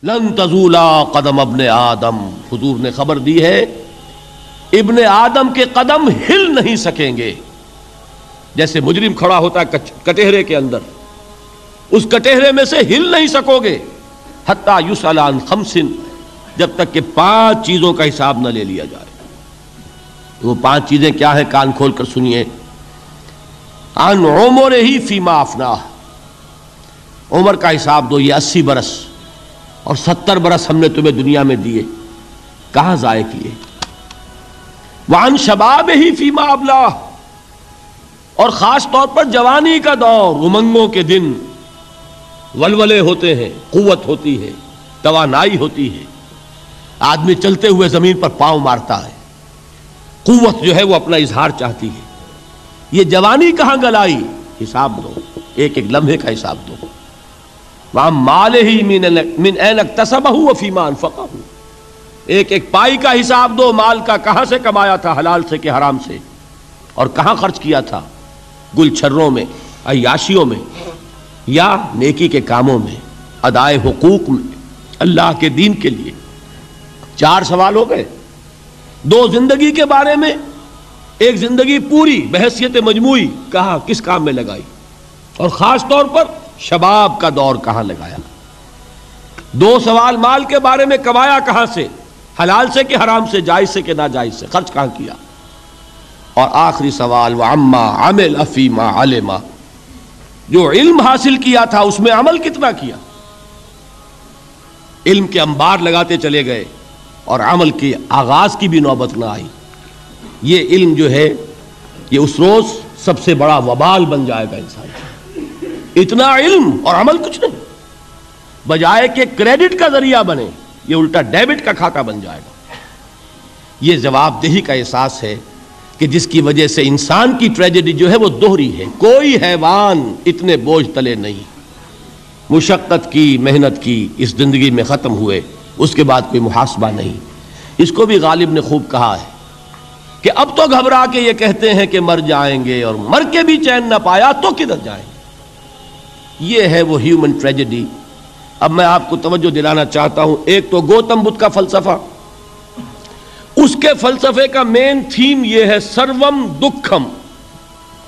لن تزولا قدم ابن آدم، حضور نے خبر دی ہے ابن آدم کے قدم ہل نہیں سکیں گے. جیسے مجرم کھڑا ہوتا ہے کٹہرے کے اندر، اس کٹہرے میں سے ہل نہیں سکو گے حتی یسأل عن خمس، جب تک کہ 5 چیزوں کا حساب نہ لے لیا جائے. وہ 5 چیزیں کیا ہیں؟ کان کھول کر سنیے. عن عمرہ فیما افناہ، عمر کا حساب دو. یہ 80 برس اور 70 برس ہم نے تمہیں دنیا میں دیے، کہاں ضائع کیے؟ وعن شبابہ فیما ابلاہ، اور خاص طور پر جوانی کا دور، امنگوں کے دن، ولولے ہوتے ہیں، قوت ہوتی ہے، توانائی ہوتی ہے، آدمی چلتے ہوئے زمین پر پاؤں مارتا ہے، قوت جو ہے وہ اپنا اظہار چاہتی ہے. یہ جوانی کہاں گلائی؟ حساب دو، ایک ایک لمحے کا حساب دو. وَعَن مَالِهِ مِنْ أَيْنَ اكْتَسَبَهُ وَفِيمَا أَنْفَقَهُ، ایک ایک پائی کا حساب دو. مال کا کہاں سے کمایا تھا، حلال سے کہ حرام سے، اور کہاں خرچ کیا تھا، گل چھروں میں، عیاشیوں میں، یا نیکی کے کاموں میں، ادائے حقوق میں، اللہ کے دین کے لیے. 4 سوال ہو گئے. 2 زندگی کے بارے میں، ایک زندگی پوری بحیثیت مجموعی کہاں کس کام میں لگائی، اور خاص طور پر شباب کا دور کہاں لگایا. 2 سوال مال کے بارے میں، کمایا کہاں سے، حلال سے کہ حرام سے، جائز سے کہ ناجائز سے، خرچ کہاں کیا. اور آخری سوال وَعَمَّا عَمِلَ فِيمَا عَلِمَ، جو علم حاصل کیا تھا اس میں عمل کتنا کیا. علم کے انبار لگاتے چلے گئے اور عمل کے آغاز کی بھی نوبت نہ آئی. یہ علم جو ہے یہ اس روز سب سے بڑا وبال بن جائے گا انسان. اتنا علم اور عمل کچھ نہیں، بجائے کہ کریڈٹ کا ذریعہ بنے یہ الٹا ڈیبٹ کا کھاتا بن جائے گا. یہ جواب دہی کا احساس ہے کہ جس کی وجہ سے انسان کی ٹریجڈی جو ہے وہ دوہری ہے. کوئی حیوان اتنے بوجھ تلے نہیں، مشقت کی، محنت کی، اس زندگی میں ختم ہوئے، اس کے بعد کوئی محاسبہ نہیں. اس کو بھی غالب نے خوب کہا ہے کہ اب تو گھبرا کے یہ کہتے ہیں کہ مر جائیں گے، اور مر کے بھی چین نہ پایا تو کدھر جائیں گے. یہ ہے وہ ہیومن ٹریجڈی. اب میں آپ کو توجہ دلانا چاہتا ہوں، ایک تو گوتم بدھ کا فلسفہ، اس کے فلسفے کا مین تھیم یہ ہے سروم دکھم،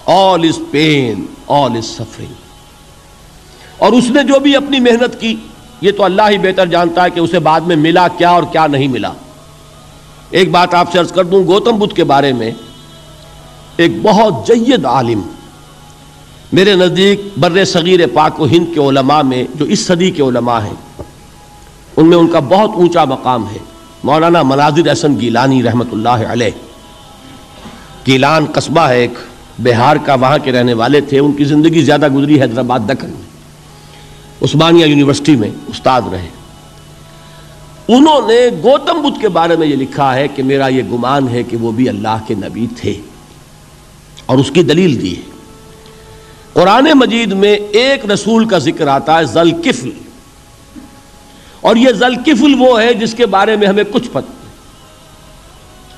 آل از پین، آل از سفرنگ. اور اس نے جو بھی اپنی محنت کی یہ تو اللہ ہی بہتر جانتا ہے کہ اسے بعد میں ملا کیا اور کیا نہیں ملا. ایک بات آپ سے عرض کر دوں، گوتم بدھ کے بارے میں ایک بہت جید عالم، میرے نزدیک بر صغیر پاک و ہند کے علماء میں جو اس صدی کے علماء ہیں ان میں ان کا بہت اونچا مقام ہے، مولانا مناظر احسن گیلانی رحمۃ اللہ علیہ. گیلان قصبہ ہے ایک بہار کا، وہاں کے رہنے والے تھے. ان کی زندگی زیادہ گزری حیدرآباد دکن میں، عثمانیہ یونیورسٹی میں استاد رہے. انہوں نے گوتم بدھ کے بارے میں یہ لکھا ہے کہ میرا یہ گمان ہے کہ وہ بھی اللہ کے نبی تھے، اور اس کی دلیل دی ہے. قرآن مجید میں ایک رسول کا ذکر آتا ہے ذل کفل، اور یہ ذل کفل وہ ہے جس کے بارے میں ہمیں کچھ پتہ نہیں.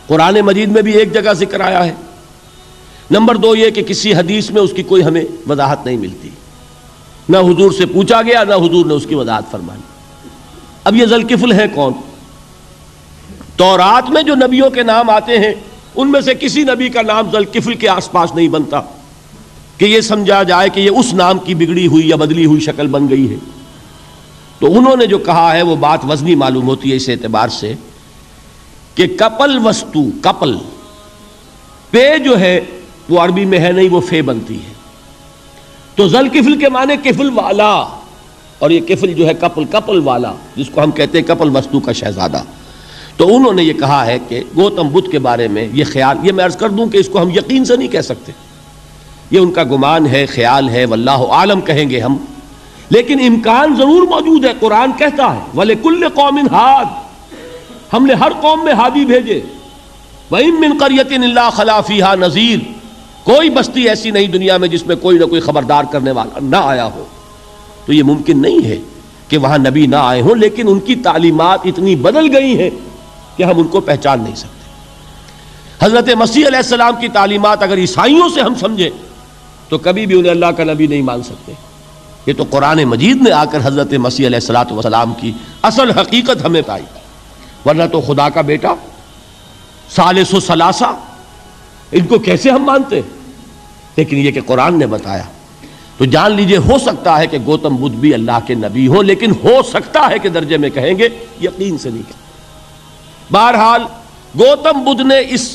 قرآن مجید میں بھی ایک جگہ ذکر آیا ہے. نمبر 2 یہ کہ کسی حدیث میں اس کی کوئی ہمیں وضاحت نہیں ملتی، نہ حضور سے پوچھا گیا نہ حضور نے اس کی وضاحت فرمائی. اب یہ ذل کفل ہے کون؟ تورات میں جو نبیوں کے نام آتے ہیں ان میں سے کسی نبی کا نام ذل کفل کے آس پاس نہیں بنتا کہ یہ سمجھا جائے کہ یہ اس نام کی بگڑی ہوئی یا بدلی ہوئی شکل بن گئی ہے. تو انہوں نے جو کہا ہے وہ بات وزنی معلوم ہوتی ہے اس اعتبار سے کہ کپل وستو، کپل پے جو ہے وہ عربی میں ہے نہیں، وہ فے بنتی ہے. تو ذل کفل کے معنی کفل والا، اور یہ کفل جو ہے کپل، کپل والا، جس کو ہم کہتے ہیں کپل وستو کا شہزادہ. تو انہوں نے یہ کہا ہے کہ گوتم بدھ کے بارے میں یہ خیال، یہ میں عرض کر دوں کہ اس کو ہم یقین سے نہیں کہہ سکتے، یہ ان کا گمان ہے، خیال ہے، واللہ عالم کہیں گے ہم، لیکن امکان ضرور موجود ہے. قرآن کہتا ہے وَلِكُلِّ قَوْمٍ ہاد، ہم نے ہر قوم میں ہادی بھیجے. وَإِن مِّن قَرْيَةٍ إِلَّا خَلَا فِيهَا نَذِيرٌ، کوئی بستی ایسی نہیں دنیا میں جس میں کوئی نہ کوئی خبردار کرنے والا نہ آیا ہو. تو یہ ممکن نہیں ہے کہ وہاں نبی نہ آئے ہوں، لیکن ان کی تعلیمات اتنی بدل گئی ہیں کہ ہم ان کو پہچان نہیں سکتے. حضرت مسیح علیہ السلام کی تعلیمات اگر عیسائیوں سے ہم سمجھیں تو کبھی بھی انہیں اللہ کا نبی نہیں مان سکتے. یہ تو قرآن مجید نے آ کر حضرت مسیح علیہ الصلوۃ والسلام کی اصل حقیقت ہمیں بتائی، ورنہ تو خدا کا بیٹا ثالث و ثلاثہ ان کو کیسے ہم مانتے؟ لیکن یہ کہ قرآن نے بتایا تو جان لیجئے ہو سکتا ہے کہ گوتم بدھ بھی اللہ کے نبی ہو، لیکن ہو سکتا ہے کہ درجے میں کہیں گے، یقین سے نہیں کہیں۔ بہرحال گوتم بدھ نے اس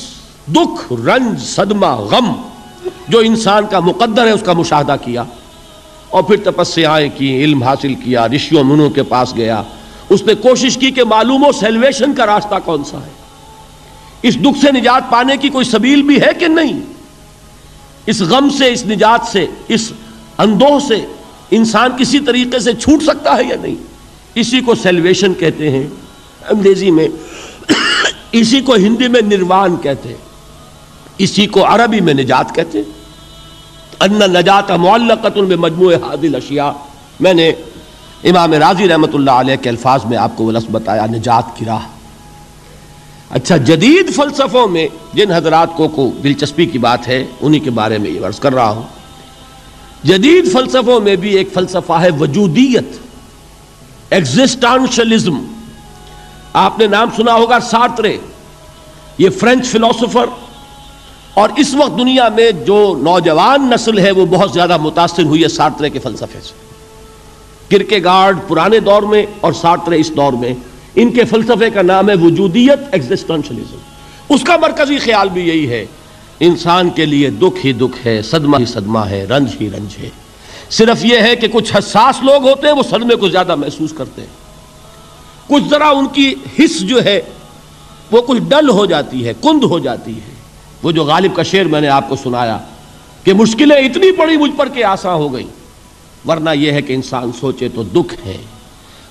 دکھ، رنج، صدمہ، غم جو انسان کا مقدر ہے اس کا مشاہدہ کیا، اور پھر تپسیائیں کی، علم حاصل کیا، رشیوں منوں کے پاس گیا، اس نے کوشش کی کہ معلوم ہو سیلویشن کا راستہ کون سا ہے، اس دکھ سے نجات پانے کی کوئی سبیل بھی ہے کہ نہیں، اس غم سے، اس نجات سے، اس اندوہ سے انسان کسی طریقے سے چھوٹ سکتا ہے یا نہیں۔ اسی کو سیلویشن کہتے ہیں انگریزی میں، اسی کو ہندی میں نروان کہتے ہیں، اسی کو عربی میں نجات کہتے ہیں۔ ان النجات معلقۃ بمجموع هذه الاشیاء، میں نے امام رازی رحمۃ اللہ علیہ کے الفاظ میں آپ کو وہ لفظ بتایا، نجات کی راہ۔ اچھا، جدید فلسفوں میں جن حضرات کو دلچسپی کی بات ہے انہی کے بارے میں یہ عرض کر رہا ہوں، جدید فلسفوں میں بھی ایک فلسفہ ہے وجودیت، ایگزسٹانشلزم۔ آپ نے نام سنا ہوگا سارترے، یہ فرینچ فلسفر، اور اس وقت دنیا میں جو نوجوان نسل ہے وہ بہت زیادہ متاثر ہوئی ہے سارترے کے فلسفے سے۔ کرکیگارڈ پرانے دور میں اور سارترے اس دور میں، ان کے فلسفے کا نام ہے وجودیت، ایگزسٹانشلزم۔ اس کا مرکزی خیال بھی یہی ہے، انسان کے لیے دکھ ہی دکھ ہے، صدمہ ہی صدمہ ہے، رنج ہی رنج ہے۔ صرف یہ ہے کہ کچھ حساس لوگ ہوتے ہیں وہ صدمے کو زیادہ محسوس کرتے ہیں، کچھ ذرا ان کی حس جو ہے وہ کچھ ڈل ہو جاتی ہے، کند ہو جاتی ہے۔ وہ جو غالب کا شعر میں نے آپ کو سنایا کہ مشکلیں اتنی پڑی مجھ پر کہ آسان ہو گئی، ورنہ یہ ہے کہ انسان سوچے تو دکھ ہے۔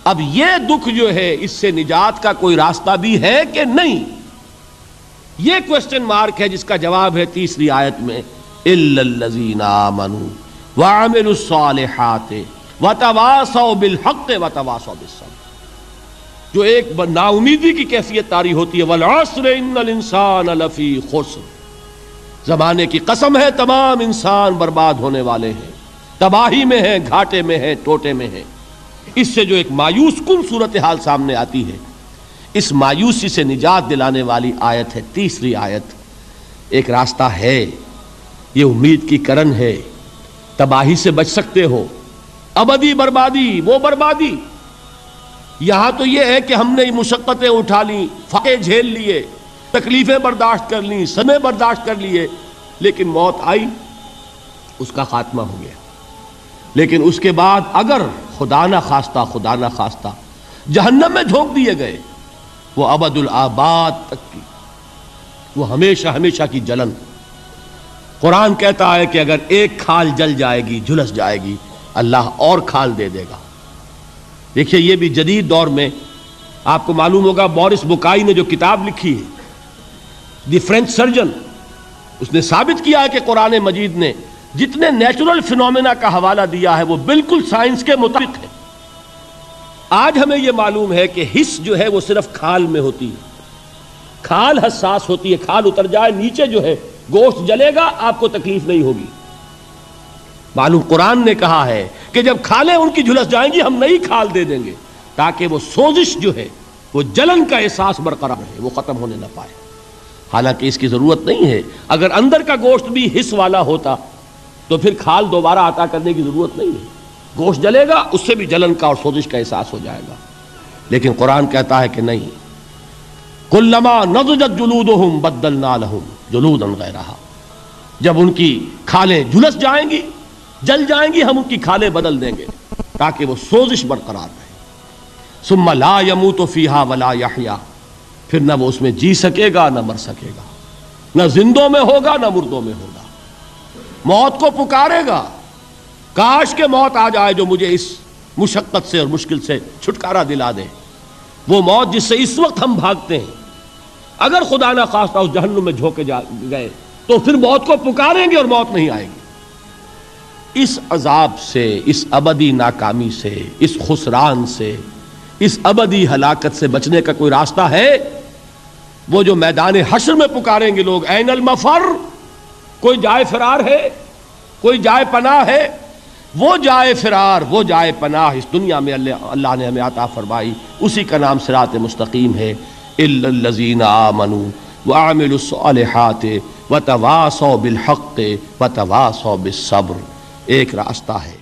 اب یہ دکھ جو ہے اس سے نجات کا کوئی راستہ بھی ہے کہ نہیں، یہ کوسچن مارک ہے، جس کا جواب ہے تیسری آیت میں اِلَّا الَّذِينَ آمَنُوا وَعَمِلُوا الصَّالِحَاتِ وَتَوَاصَوْا بِالْحَقِّ وَتَوَاصَوْا بِالصَّبْرِ۔ جو ایک نا امیدی کی کیفیت طاری ہوتی ہے، وَالْعَصْرِ إِنَّ الْإِنسَانَ لَفِي خُسْرٍ، زمانے کی قسم ہے تمام انسان برباد ہونے والے ہیں، تباہی میں ہیں، گھاٹے میں ہیں، ٹوٹے میں ہیں۔ اس سے جو ایک مایوس کن صورتحال سامنے آتی ہے، اس مایوسی سے نجات دلانے والی آیت ہے تیسری آیت۔ ایک راستہ ہے، یہ امید کی کرن ہے، تباہی سے بچ سکتے ہو، ابدی بربادی، وہ بربادی۔ یہاں تو یہ ہے کہ ہم نے مشقتیں اٹھا لیں، فاقے جھیل لیے، تکلیفیں برداشت کر لیں، صدمے برداشت کر لیے، لیکن موت آئی، اس کا خاتمہ ہو گیا۔ لیکن اس کے بعد اگر خدا نہ خواستہ جہنم میں جھونک دیے گئے، وہ ابد الآباد تک کی، وہ ہمیشہ ہمیشہ کی جلن۔ قرآن کہتا ہے کہ اگر ایک کھال جل جائے گی، جھلس جائے گی، اللہ اور کھال دے دے گا۔ دیکھیے، یہ بھی جدید دور میں آپ کو معلوم ہوگا، بورس بکائی نے جو کتاب لکھی ہے، دی فرینچ سرجن، اس نے ثابت کیا ہے کہ قرآن مجید نے جتنے نیچرل فینومینا کا حوالہ دیا ہے وہ بالکل سائنس کے مطابق ہے۔ آج ہمیں یہ معلوم ہے کہ حس جو ہے وہ صرف کھال میں ہوتی ہے، کھال حساس ہوتی ہے، کھال اتر جائے نیچے جو ہے گوشت جلے گا، آپ کو تکلیف نہیں ہوگی۔ معلوم قرآن نے کہا ہے کہ جب کھالیں ان کی جھلس جائیں گی، ہم نئی کھال دے دیں گے تاکہ وہ سوزش جو ہے، وہ جلن کا احساس برقرار رہے، وہ ختم ہونے نہ پائے۔ حالانکہ اس کی ضرورت نہیں ہے، اگر اندر کا گوشت بھی حس والا ہوتا تو پھر کھال دوبارہ عطا کرنے کی ضرورت نہیں ہے، گوشت جلے گا، اس سے بھی جلن کا اور سوزش کا احساس ہو جائے گا۔ لیکن قرآن کہتا ہے کہ نہیں، کلما نضجت جلودہم بدلنا لہم جلودا غیرہا، جب ان کی کھالیں جھلس جائیں گی، جل جائیں گی، ہم ان کی کھالیں بدل دیں گے تاکہ وہ سوزش برقرار رہے۔ ثم لا يموت فیہا ولا یحیا، پھر نہ وہ اس میں جی سکے گا نہ مر سکے گا، نہ زندوں میں ہوگا نہ مردوں میں ہوگا۔ موت کو پکارے گا، کاش کہ موت آ جائے جو مجھے اس مشقت سے اور مشکل سے چھٹکارا دلا دے۔ وہ موت جس سے اس وقت ہم بھاگتے ہیں، اگر خدا نہ خواستہ اس جہنم میں جھونکے گئے تو پھر موت کو پکاریں گے اور موت نہیں آئے گی۔ اس عذاب سے، اس ابدی ناکامی سے، اس خسران سے، اس ابدی ہلاکت سے بچنے کا کوئی راستہ ہے؟ وہ جو میدان حشر میں پکاریں گے لوگ، این المفر، کوئی جائے فرار ہے، کوئی جائے پناہ ہے؟ وہ جائے فرار، وہ جائے پناہ اس دنیا میں اللہ نے ہمیں عطا فرمائی، اسی کا نام صراط مستقیم ہے۔ الا الذین آمنوا وعملوا الصالحات وتواصوا بالحق وتواصوا بالصبر، ایک راستہ ہے۔